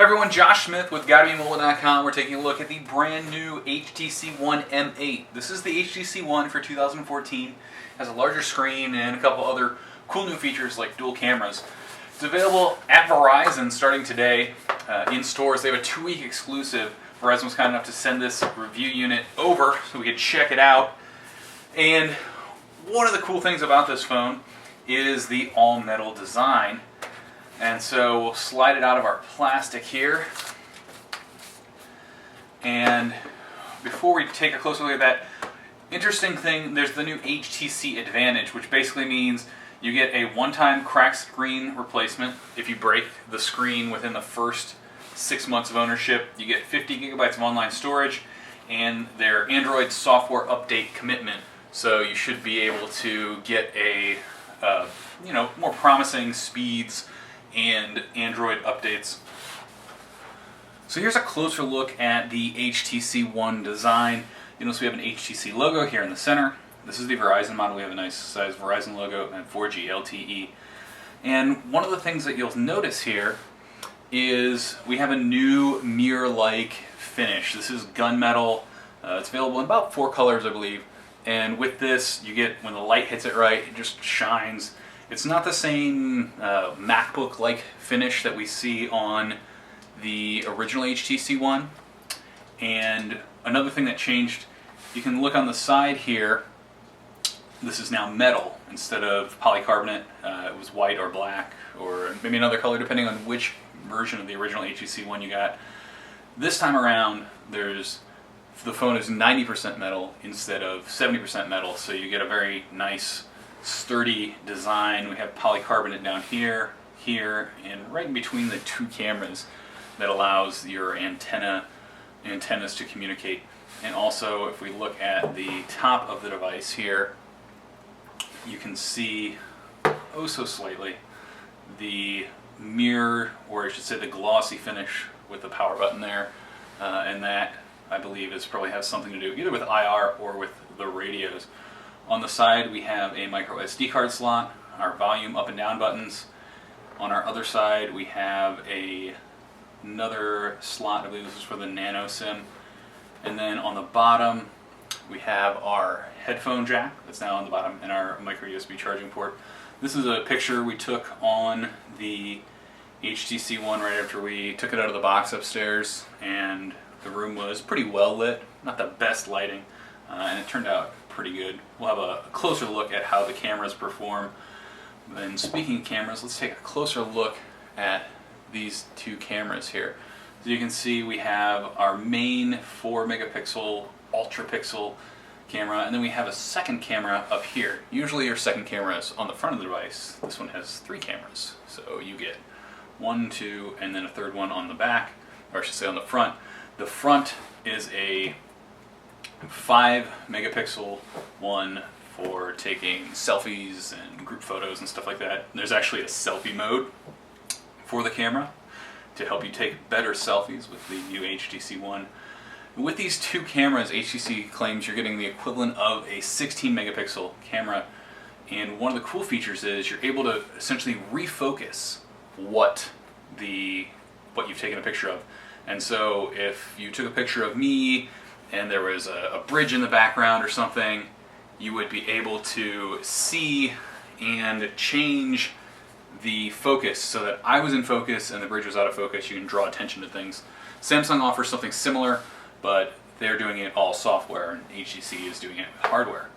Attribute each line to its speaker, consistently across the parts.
Speaker 1: Everyone, Josh Smith with GottaBeMobile.com. We're taking a look at the brand new HTC One M8. This is the HTC One for 2014. It has a larger screen and a couple other cool new features like dual cameras. It's available at Verizon starting today in stores. They have a 2-week exclusive. Verizon was kind enough to send this review unit over so we could check it out. And one of the cool things about this phone is the all-metal design. And so we'll slide it out of our plastic here. And before we take a closer look at that, interesting thing, there's the new HTC Advantage, which basically means you get a one-time cracked screen replacement. If you break the screen within the first 6 months of ownership, you get 50 gigabytes of online storage and their Android software update commitment. So you should be able to get a more promising speeds and Android updates. So here's a closer look at the HTC One design. You notice we have an HTC logo here in the center. This is the Verizon model. We have a nice size Verizon logo and 4G LTE. And one of the things that you'll notice here is we have a new mirror-like finish. This is gunmetal. It's available in about 4 colors, I believe. And with this, you get, when the light hits it right, it just shines. It's not the same MacBook-like finish that we see on the original HTC One. And another thing that changed, you can look on the side here, this is now metal instead of polycarbonate. It was white or black or maybe another color depending on which version of the original HTC One you got. This time around, the phone is 90% metal instead of 70% metal, so you get a very nice sturdy design. We have polycarbonate down here, and right in between the 2 cameras that allows your antennas to communicate. And also, if we look at the top of the device here, you can see, oh so slightly, the mirror, or I should say the glossy finish with the power button there, and that, I believe, probably has something to do either with IR or with the radios. On the side we have a micro SD card slot, our volume up and down buttons. On our other side we have another slot, I believe this is for the nano SIM. And then on the bottom we have our headphone jack that's now on the bottom and our micro USB charging port. This is a picture we took on the HTC One right after we took it out of the box upstairs, and the room was pretty well lit, not the best lighting, and it turned out pretty good. We'll have a closer look at how the cameras perform. And speaking of cameras, let's take a closer look at these 2 cameras here. So you can see we have our main 4 megapixel ultra pixel camera, and then we have a second camera up here. Usually your second camera is on the front of the device. This one has 3 cameras, so you get 1, 2, and then a third one on the back, or I should say on the front. The front is a 5 megapixel one for taking selfies and group photos and stuff like that. There's actually a selfie mode for the camera to help you take better selfies with the new HTC One. With these 2 cameras, HTC claims you're getting the equivalent of a 16 megapixel camera, and one of the cool features is you're able to essentially refocus what you've taken a picture of. And so if you took a picture of me and there was a bridge in the background or something, you would be able to see and change the focus so that I was in focus and the bridge was out of focus. You can draw attention to things. Samsung offers something similar, but they're doing it all software, and HTC is doing it with hardware.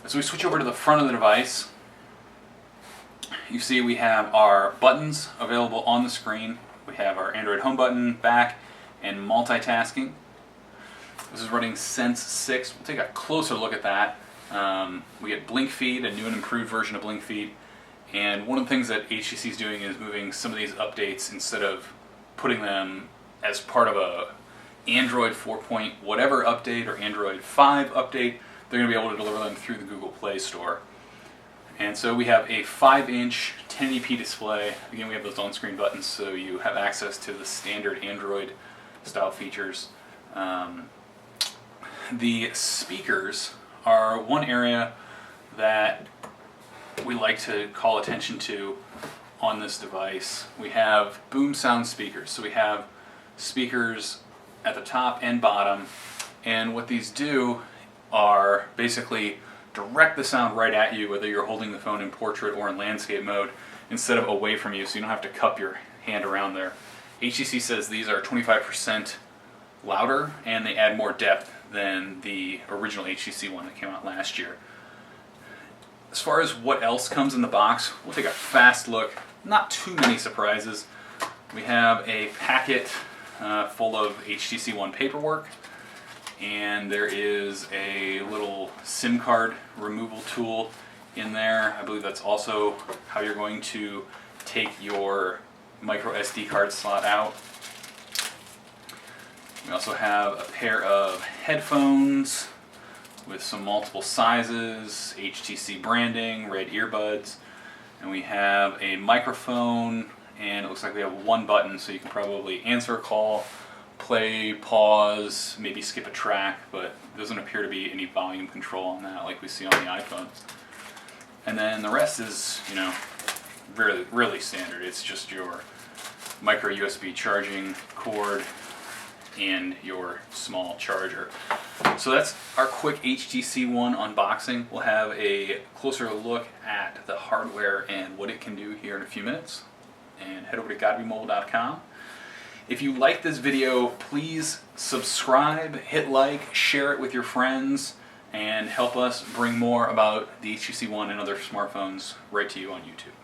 Speaker 1: As we switch over to the front of the device, you see we have our buttons available on the screen. We have our Android home button, back, and multitasking. This is running Sense 6. We'll take a closer look at that. We get Blinkfeed, a new and improved version of Blinkfeed. And one of the things that HTC is doing is moving some of these updates, instead of putting them as part of a Android 4 point whatever update or Android 5 update, they're going to be able to deliver them through the Google Play Store. And so we have a 5-inch 1080p display. Again, we have those on-screen buttons, so you have access to the standard Android style features. The speakers are one area that we like to call attention to on this device, we have Boomsound speakers. So we have speakers at the top and bottom, and what these do are basically direct the sound right at you, whether you're holding the phone in portrait or in landscape mode, instead of away from you, so you don't have to cup your hand around there. HTC says these are 25% louder, and they add more depth than the original HTC One that came out last year. As far as what else comes in the box, we'll take a fast look. Not too many surprises. We have a packet full of HTC One paperwork, and there is a little SIM card removal tool in there. I believe that's also how you're going to take your micro SD card slot out. We also have a pair of headphones with some multiple sizes, HTC branding, red earbuds, and we have a microphone, and it looks like we have one button, so you can probably answer a call, play, pause, maybe skip a track, but there doesn't appear to be any volume control on that like we see on the iPhone. And then the rest is, you know, really standard. It's just your micro USB charging cord and your small charger. So that's our quick HTC One unboxing. We'll have a closer look at the hardware and what it can do here in a few minutes. And head over to gottabemobile.com. If you like this video, please subscribe, hit like, share it with your friends, and help us bring more about the HTC One and other smartphones right to you on YouTube.